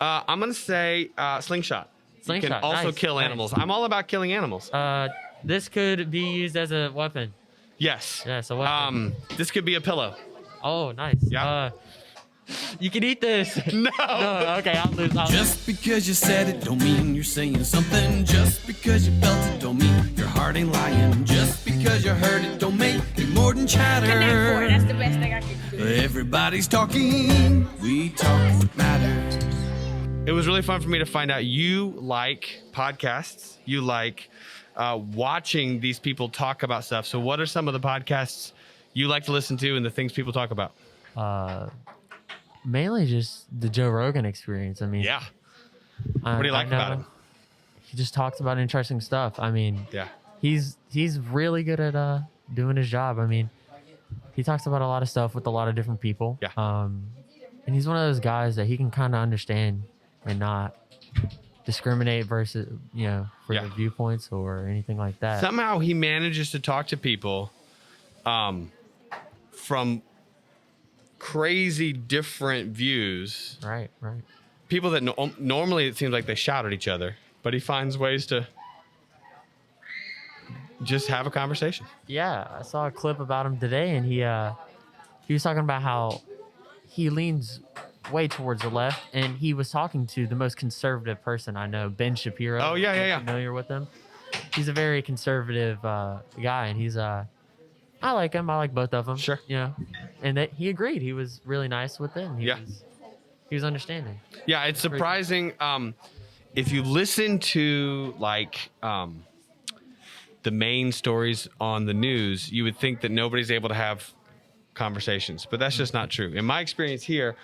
I'm gonna say slingshot. You can Slingshot, also nice, kill nice. animals. I'm all about killing animals. This could be used as a weapon. Yes. Yeah, it's a weapon. This could be a pillow. Oh, nice. Yeah. You can eat this. No. No, okay, I'll lose. Just because you said it don't mean you're saying something. Just because you felt it don't mean your heart ain't lying. Just because you heard it don't make it more than Connect Four, chatter. that's the best thing I could do. Everybody's talking, we talk what matters. It was really fun for me to find out you like podcasts. You like watching these people talk about stuff. So what are some of the podcasts you like to listen to and the things people talk about? Mainly just the Joe Rogan experience. I mean, Yeah. What do you like about him? He just talks about interesting stuff. I mean, Yeah. he's really good at doing his job. I mean, he talks about a lot of stuff with a lot of different people. Yeah. And he's one of those guys that he can kind of understand and not discriminate versus, for Yeah. their viewpoints or anything like that. Somehow he manages to talk to people from crazy different views. Right. People that normally it seems like they shout at each other, but he finds ways to just have a conversation. Yeah, I saw a clip about him today, and he was talking about how he leans way towards the left, and he was talking to the most conservative person I know, Ben Shapiro. Oh, yeah, If yeah, you're yeah. Familiar with him? He's a very conservative guy, and he's I like him. I like both of them. Sure. And that he agreed. He was really nice with it. And Yeah. He was understanding. Yeah, it's surprising. If you listen to the main stories on the news, you would think that nobody's able to have conversations, but that's just not true. In my experience here,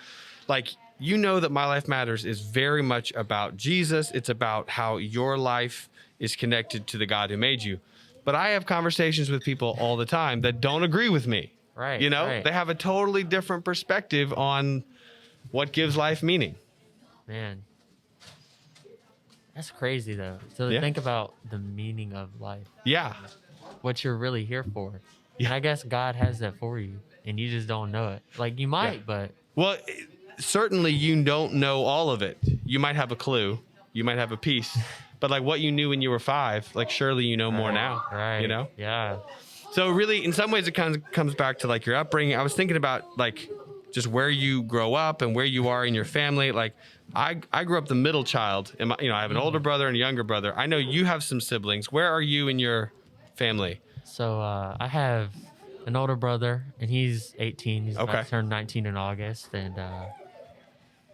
that My Life Matters is very much about Jesus. It's about how your life is connected to the God who made you. But I have conversations with people all the time that don't agree with me. Right. They have a totally different perspective on what gives life meaning. Man. That's crazy, though. So Yeah. think about the meaning of life. Yeah. What you're really here for. Yeah. And I guess God has that for you, and you just don't know it. Like, you might, Yeah. but Well, certainly you don't know all of it. You might have a clue. You might have a piece. But what you knew when you were 5, surely you know more now. right. Yeah. So really, in some ways, it kind of comes back to your upbringing. I was thinking about just where you grow up and where you are in your family. I grew up the middle child, and I have an older brother and a younger brother. I know you have some siblings. Where are you in your family? So I have an older brother, and he's 18. He's about Okay. to turn 19 in August. And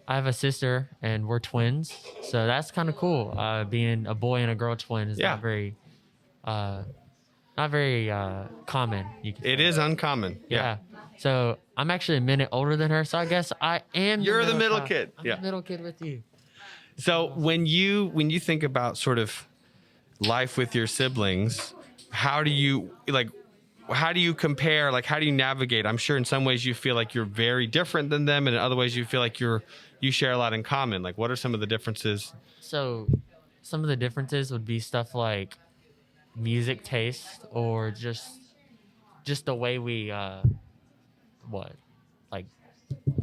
I have a sister, and we're twins. So that's kind of cool. Being a boy and a girl twin is Yeah. not very common. You could It say. is uncommon. Yeah. So I'm actually a minute older than her. So I guess I am. You're the middle child. kid. I'm Yeah. the middle kid with you. So when you think about sort of life with your siblings, how do you compare? How do you navigate? I'm sure in some ways you feel like you're very different than them, and in other ways you feel like you share a lot in common. What are some of the differences? So some of the differences would be stuff like music taste, or just the way we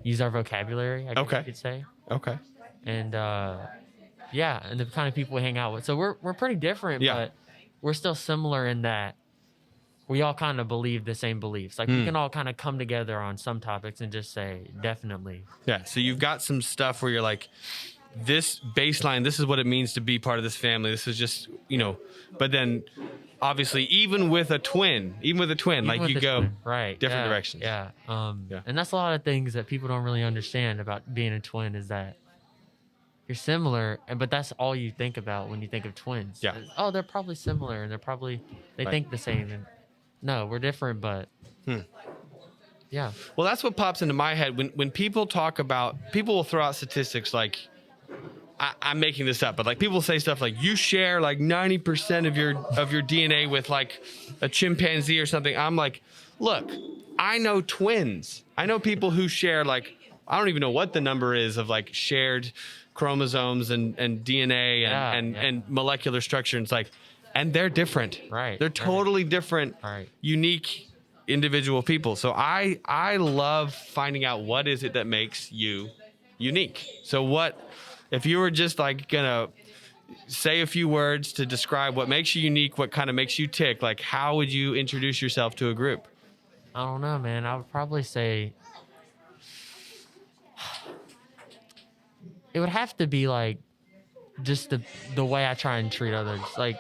use our vocabulary, I guess Okay. you could say. Okay. And and the kind of people we hang out with. So we're pretty different, Yeah. but we're still similar in that we all kind of believe the same beliefs. We can all kind of come together on some topics and just say definitely. Yeah. So you've got some stuff where you're this baseline, this is what it means to be part of this family. This is just, but then obviously even with a twin, Even with you the go twin, right, different yeah, directions. Yeah. Yeah. And that's a lot of things that people don't really understand about being a twin, is that you're similar, but that's all you think about when you think of twins. Yeah. Oh, they're probably similar, and they Right. think the same. And no, we're different, but yeah. Well, that's what pops into my head when people talk about, people will throw out statistics I'm making this up, but people say stuff you share 90% of your DNA with a chimpanzee or something. I'm look, I know twins. I know people who share I don't even know what the number is of shared chromosomes and DNA and molecular structure. And it's and they're different. Right. They're totally different, Right. unique individual people. So I love finding out what is it that makes you unique. So if you were just like gonna say a few words to describe what makes you unique, what kind of makes you tick, like how would you introduce yourself to a group? I don't know, man. I would probably say it would have to be like just the way I try and treat others. Like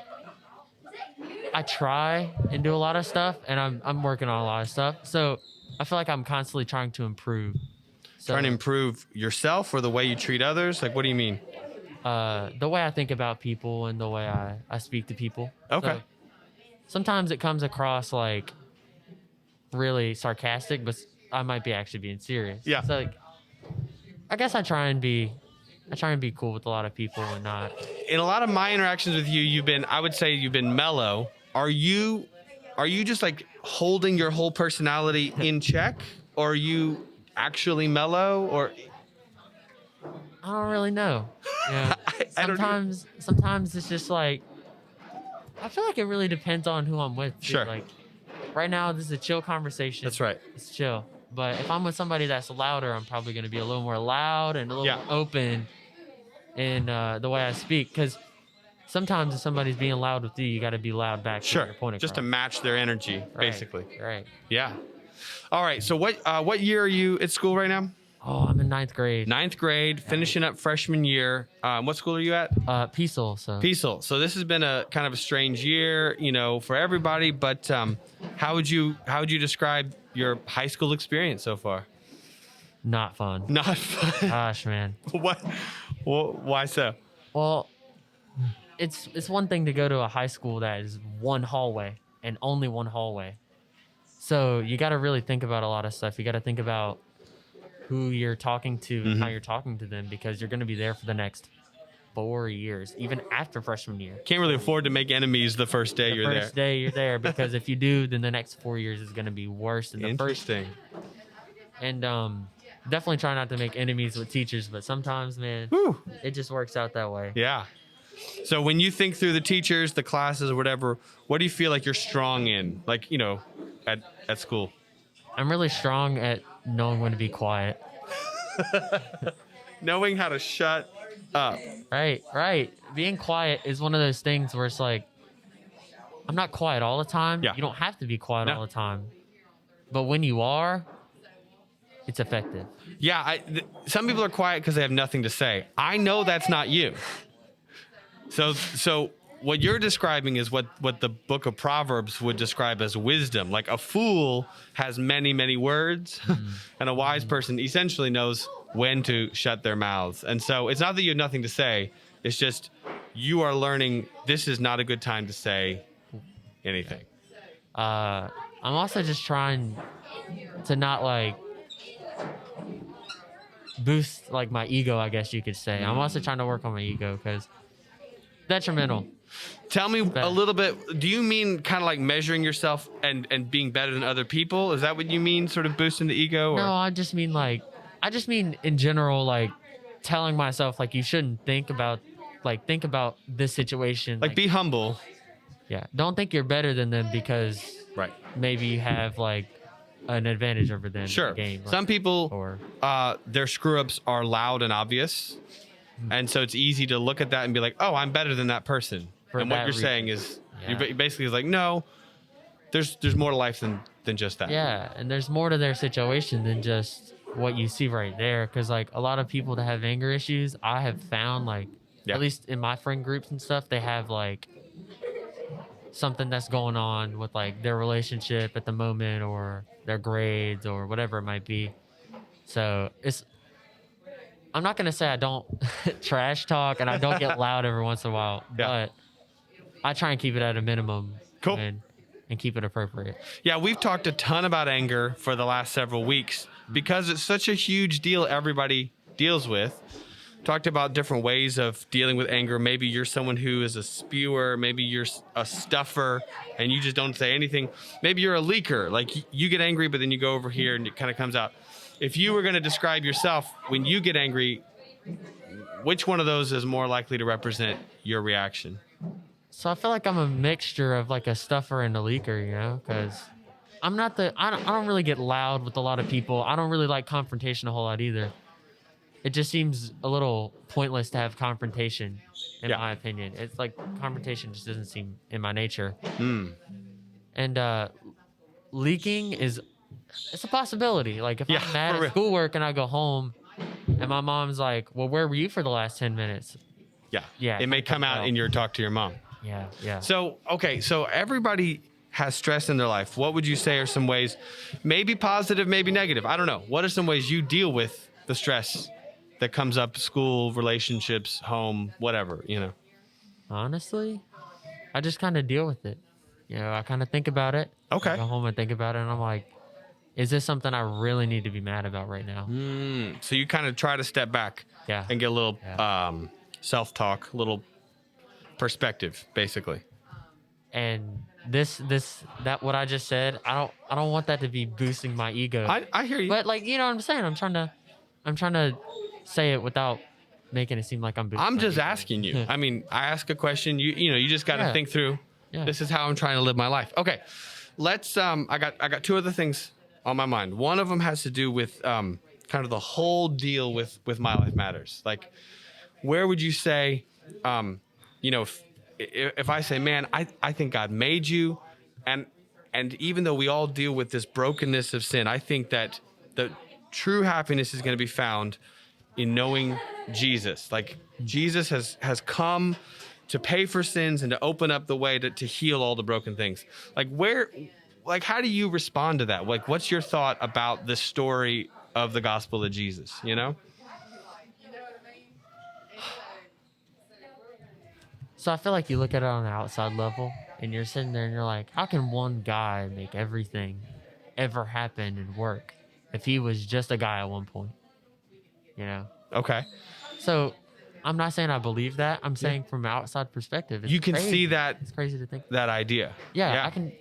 I try and do a lot of stuff, and I'm working on a lot of stuff. So I feel like I'm constantly trying to improve. So, Trying to improve yourself or the way you treat others? Like, what do you mean? the way I think about people and the way I speak to people. Okay. So sometimes it comes across like really sarcastic, but I might be actually being serious. Yeah. So like, I guess I try and be cool with a lot of people and not. In a lot of my interactions with you, I would say you've been mellow. Are you just like holding your whole personality in check, or are you actually mellow, or I don't really know. Yeah. I don't either. Sometimes it's just like I feel like it really depends on who I'm with. Too. Sure. Like right now, this is a chill conversation. That's right. It's chill. But if I'm with somebody that's louder, I'm probably going to be a little more loud and a little more open in the way I speak. Because sometimes if somebody's being loud with you, you got to be loud back. To Sure. your point Just to across. match their energy, Right, basically. Right. Yeah. All right. So what year are you at school right now? Oh, I'm in ninth grade. Ninth grade, finishing up freshman year. What school are you at? Peaceful. So Peaceful. So this has been a kind of a strange year, for everybody. But how would you describe your high school experience so far? not fun. Not fun. Gosh, man. What? Why so? Well, it's one thing to go to a high school that is one hallway and only one hallway. So you got to really think about a lot of stuff. You got to think about who you're talking to and how you're talking to them, because you're going to be there for the next 4 years, even after freshman year. Can't really afford to make enemies the first day you're there. First day you're there, because if you do, then the next 4 years is going to be worse than the first. Interesting. And definitely try not to make enemies with teachers, but sometimes, man, Whew. it just works out that way. Yeah. So when you think through the teachers, the classes, or whatever, what do you feel like you're strong in? Like, at school. I'm really strong at knowing when to be quiet. Knowing how to shut up. Right. Being quiet is one of those things where it's like, I'm not quiet all the time. Yeah. You don't have to be quiet No. all the time. But when you are, it's effective. Yeah, some people are quiet because they have nothing to say. I know that's not you. So what you're describing is what the book of Proverbs would describe as wisdom. Like a fool has many, many words, and a wise person essentially knows when to shut their mouths. And so it's not that you have nothing to say. It's just you are learning this is not a good time to say anything. I'm also just trying to not like boost like my ego, I guess you could say. I'm also trying to work on my ego because detrimental. Tell me a little bit. Do you mean kind of like measuring yourself and being better than other people? Is that what you mean, sort of boosting the ego? Or? No, I just mean in general, like telling myself like you shouldn't think about this situation. Like be humble. Yeah, don't think you're better than them because Right. maybe you have like an advantage over them Sure. in the game. Some people, or their screw ups are loud and obvious. And so it's easy to look at that and be like, oh, I'm better than that person. For And what that you're reason. saying is, Yeah. you're basically like, no, there's more to life than just that. yeah, and there's more to their situation than just what you see right there. Because like a lot of people that have anger issues, I have found like Yeah. at least in my friend groups and stuff, they have like something that's going on with like their relationship at the moment or their grades or whatever it might be. So I'm not gonna say I don't trash talk and I don't get loud every once in a while, Yeah. but I try and keep it at a minimum. Cool. And keep it appropriate. Yeah, we've talked a ton about anger for the last several weeks because it's such a huge deal everybody deals with. Talked about different ways of dealing with anger. Maybe you're someone who is a spewer. Maybe you're a stuffer and you just don't say anything. Maybe you're a leaker. Like you get angry, but then you go over here and it kind of comes out. If you were going to describe yourself when you get angry, which one of those is more likely to represent your reaction? So I feel like I'm a mixture of like a stuffer and a leaker, because I don't really get loud with a lot of people. I don't really like confrontation a whole lot either. it just seems a little pointless to have confrontation, in Yeah. my opinion. It's like confrontation just doesn't seem in my nature. And leaking it's a possibility. Like if Yeah, I'm mad for at real. schoolwork and I go home and my mom's like, well, where were you for the last 10 minutes? Yeah. Yeah, It may it come comes out out. in your talk to your mom. Yeah. So, okay. So everybody has stress in their life. What would you say are some ways, maybe positive, maybe negative? I don't know. What are some ways you deal with the stress that comes up, school, relationships, home, whatever, you know? Honestly, I just kind of deal with it. I kind of think about it. Okay. I go home and think about it, and I'm like, is this something I really need to be mad about right now? So you kind of try to step back Yeah. and get a little self-talk, a little perspective, basically. And that what I just said, I don't want that to be boosting my ego. I hear you. But like, you know what I'm saying? I'm trying to say it without making it seem like I'm boosting I'm my just ego. asking you. I mean, I ask a question. You just got to Yeah. think through. Yeah. This is how I'm trying to live my life. Okay, let's. I got two other things on my mind. One of them has to do with kind of the whole deal with My Life Matters. Like, where would you say, if I say, man, I think God made you, and even though we all deal with this brokenness of sin, I think that the true happiness is going to be found in knowing Jesus. Like Jesus has come to pay for sins and to open up the way to heal all the broken things. Like how do you respond to that? Like, what's your thought about the story of the gospel of Jesus, you know? So I feel like you look at it on an outside level and you're sitting there and you're like, how can one guy make everything ever happen and work if he was just a guy at one point? Okay. So I'm not saying I believe that. I'm saying from an outside perspective, it's You can crazy. see that It's crazy to think. that idea. Yeah, I can.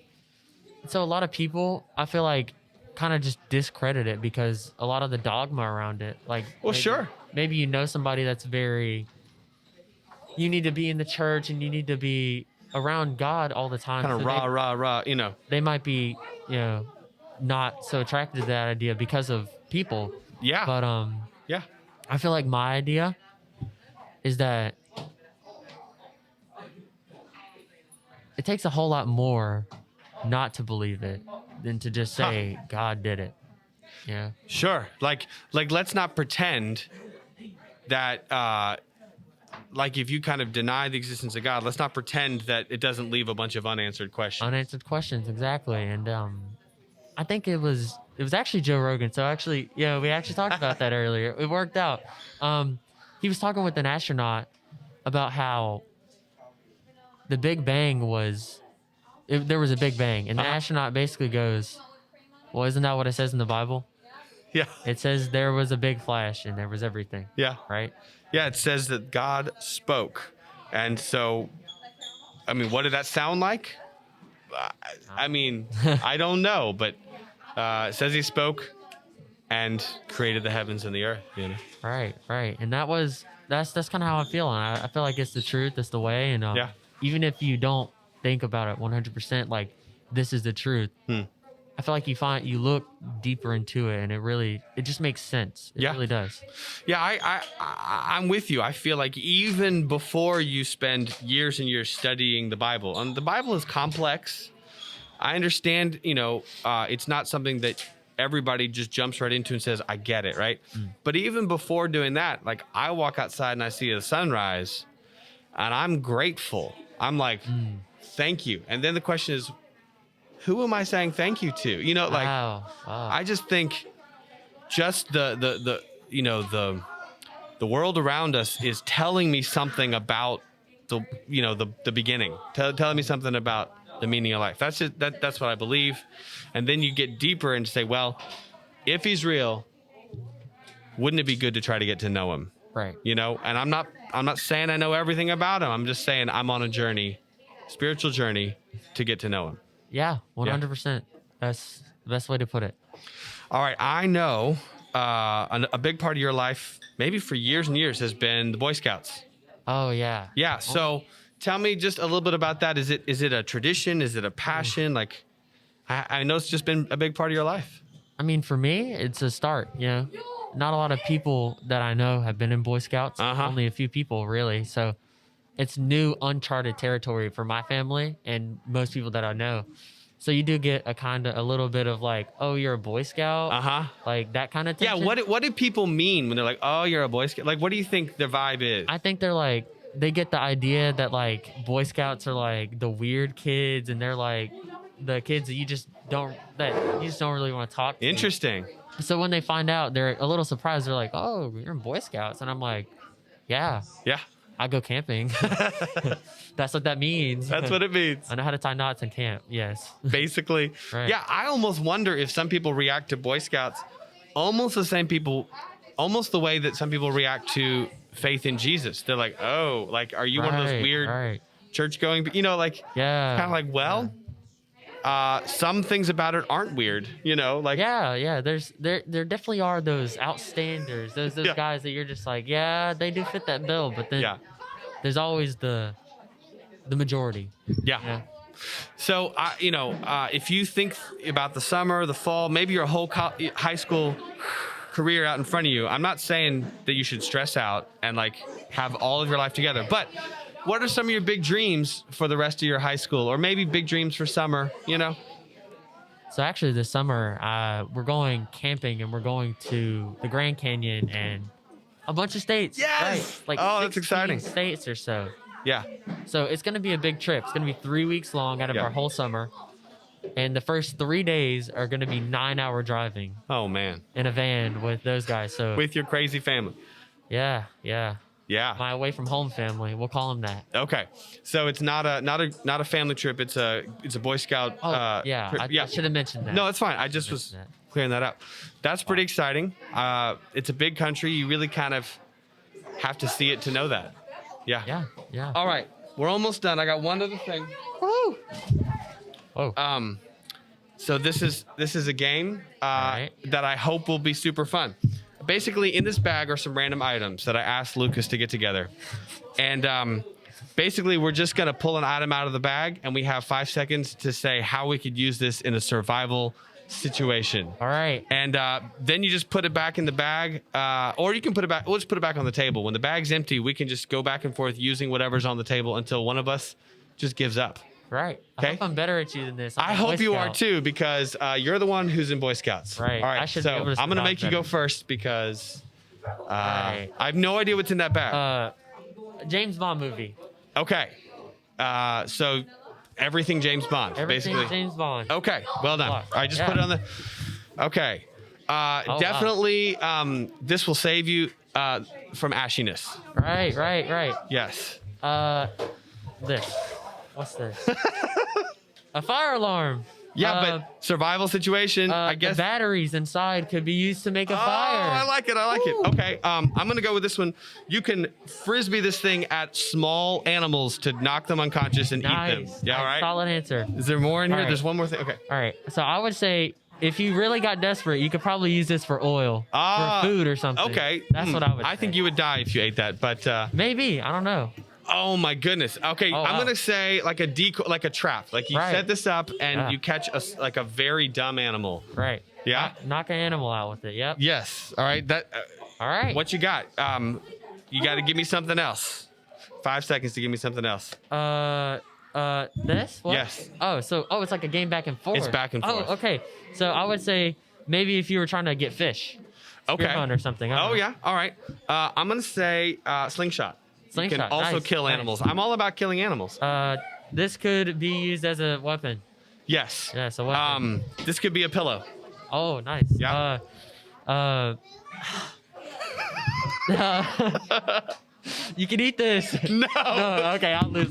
So a lot of people, I feel like, kind of just discredit it because a lot of the dogma around it. Like, Well, sure. Maybe you know somebody that's very. You need to be in the church and you need to be around God all the time. Kind of so rah, you know. They might be, not so attracted to that idea because of people. Yeah. But Yeah. I feel like my idea is that it takes a whole lot more not to believe it than to just say God did it. Yeah. Sure. Like let's not pretend that like if you kind of deny the existence of God, let's not pretend that it doesn't leave a bunch of unanswered questions. Unanswered questions, exactly. And I think it was actually Joe Rogan. So actually, we actually talked about that earlier. It worked out. He was talking with an astronaut about how the Big Bang there was a Big Bang, and the astronaut basically goes, "Well, isn't that what it says in the Bible? Yeah. It says there was a big flash and there was everything." Yeah. Right? Yeah, it says that God spoke. And so, I mean, what did that sound like? I mean, I don't know, but it says he spoke and created the heavens and the earth, you know? Right. And that's kind of how I feel. And I feel like it's the truth, it's the way. And Yeah. even if you don't think about it 100%, like this is the truth, I feel like you look deeper into it and it just makes sense. It Yeah. really does. Yeah, I'm with you. I feel like even before you spend years and years studying the Bible, and the Bible is complex. I understand, it's not something that everybody just jumps right into and says, I get it, right? But even before doing that, like I walk outside and I see the sunrise and I'm grateful. I'm like, thank you. And then the question is, who am I saying thank you to? Wow. I just think just the world around us is telling me something about the beginning, telling me something about the meaning of life. That's it. That's what I believe. And then you get deeper and say, well, if he's real, wouldn't it be good to try to get to know him? Right. And I'm not saying I know everything about him. I'm just saying I'm on a journey, spiritual journey, to get to know him. Yeah, 100%. That's the best way to put it. All right. I know a big part of your life, maybe for years and years, has been the Boy Scouts. Oh, yeah. Yeah. So tell me just a little bit about that. Is it a tradition? Is it a passion? Like, I know it's just been a big part of your life. I mean, for me, it's a start, not a lot of people that I know have been in Boy Scouts. Only a few people, really. So it's new, uncharted territory for my family and most people that I know. So you do get a little bit of like, oh, you're a Boy Scout, like that kind of tension. Yeah. What do people mean when they're like, oh, you're a Boy Scout? Like, what do you think their vibe is? I think they're like, they get the idea that like Boy Scouts are like the weird kids, and they're like the kids that you just don't really want to talk to. Interesting. So when they find out, they're a little surprised. They're like, oh, you're in Boy Scouts, and I'm like, yeah, I go camping. That's what that means. That's what it means. I know how to tie knots in camp. Yes. Basically. Right. Yeah. I almost wonder if some people react to Boy Scouts almost the way that some people react to faith in Jesus. They're like, oh, like, are you one of those weird church going, like, kind of like, well, some things about it aren't weird, like, there definitely are those outstanders, those guys that you're just like, yeah, they do fit that bill, but then there's always the majority. Yeah. So, if you think about the summer, the fall, maybe your whole high school career out in front of you, I'm not saying that you should stress out and like have all of your life together, but what are some of your big dreams for the rest of your high school, or maybe big dreams for summer, So actually this summer, we're going camping and we're going to the Grand Canyon and a bunch of states. Yes! Right? Like that's exciting. States or so. Yeah. So it's going to be a big trip. It's going to be 3 weeks long out of our whole summer. And the first 3 days are going to be 9-hour driving. Oh, man. In a van with those guys. So with your crazy family. Yeah. Yeah. My away from home family. We'll call them that. Okay. So it's not a family trip. It's a Boy Scout. I should have mentioned that. No, it's fine. I just was clearing that up. That's pretty exciting. It's a big country. You really kind of have to see it to know that. Yeah. All right. We're almost done. I got one other thing. Woo! Oh. So this is a game that I hope will be super fun. Basically, in this bag are some random items that I asked Lucas to get together. And basically, we're just going to pull an item out of the bag, and we have 5 seconds to say how we could use this in a survival situation. All right. And then you just put it back in the bag, or you can put it back. We'll just put it back on the table. When the bag's empty, we can just go back and forth using whatever's on the table until one of us just gives up. Right. Okay. I hope I'm better at you than this. I hope you are too, because you're the one who's in Boy Scouts. Right. All right. I should be able to I'm going to make you go better. first because I have no idea what's in that bag. James Bond movie. Okay. So everything James Bond, Everything basically. James Bond. Okay. Well done. All right. Just put it on the. Okay. Definitely. This will save you from ashiness. Right. Yes. This. What's this? A fire alarm. Yeah, but survival situation, I guess. The batteries inside could be used to make a fire. I like it. Okay, I'm going to go with this one. You can frisbee this thing at small animals to knock them unconscious and eat them. Yeah, all right? Solid answer. Is there more in here? All right. There's one more thing. Okay. All right. So I would say if you really got desperate, you could probably use this for oil, for food or something. Okay. That's what I would say. I think you would die if you ate that, but... Maybe. I don't know. Oh my goodness. Okay, Oh, I'm wow. gonna say like a decoy, like a trap. Like you set this up and you catch a very dumb animal. Right. Yeah. Knock an animal out with it. Yep. Yes. All right. All right. What you got? You got to give me something else. 5 seconds to give me something else. This? What? Yes. It's like a game back and forth. It's back and forth. Oh, okay. So I would say maybe if you were trying to get fish. Okay. Spear hunt or something. Oh yeah. All right. I'm gonna say slingshot. You can also kill animals. I'm all about killing animals. This could be used as a weapon. Yes. Yeah, so weapon. This could be a pillow. Oh, nice. Yeah. You can eat this. No. Okay, I'll lose.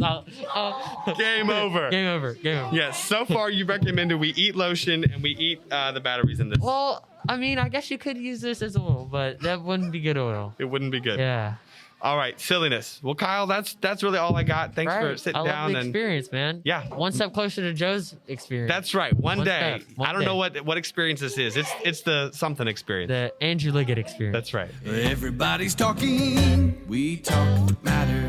Game over. Game over. Yes. So far, you recommended we eat lotion and we eat the batteries in this. Well, I mean, I guess you could use this as oil, but that wouldn't be good oil. It wouldn't be good. Yeah. All right, silliness. Well, Kyle, that's really all I got. Thanks for sitting down. I love the experience, man. Yeah. One step closer to Joe's experience. That's right. One day. One I don't know day. what experience this is. It's the something experience. The Andrew Liggett experience. That's right. Everybody's talking, we talk what matters.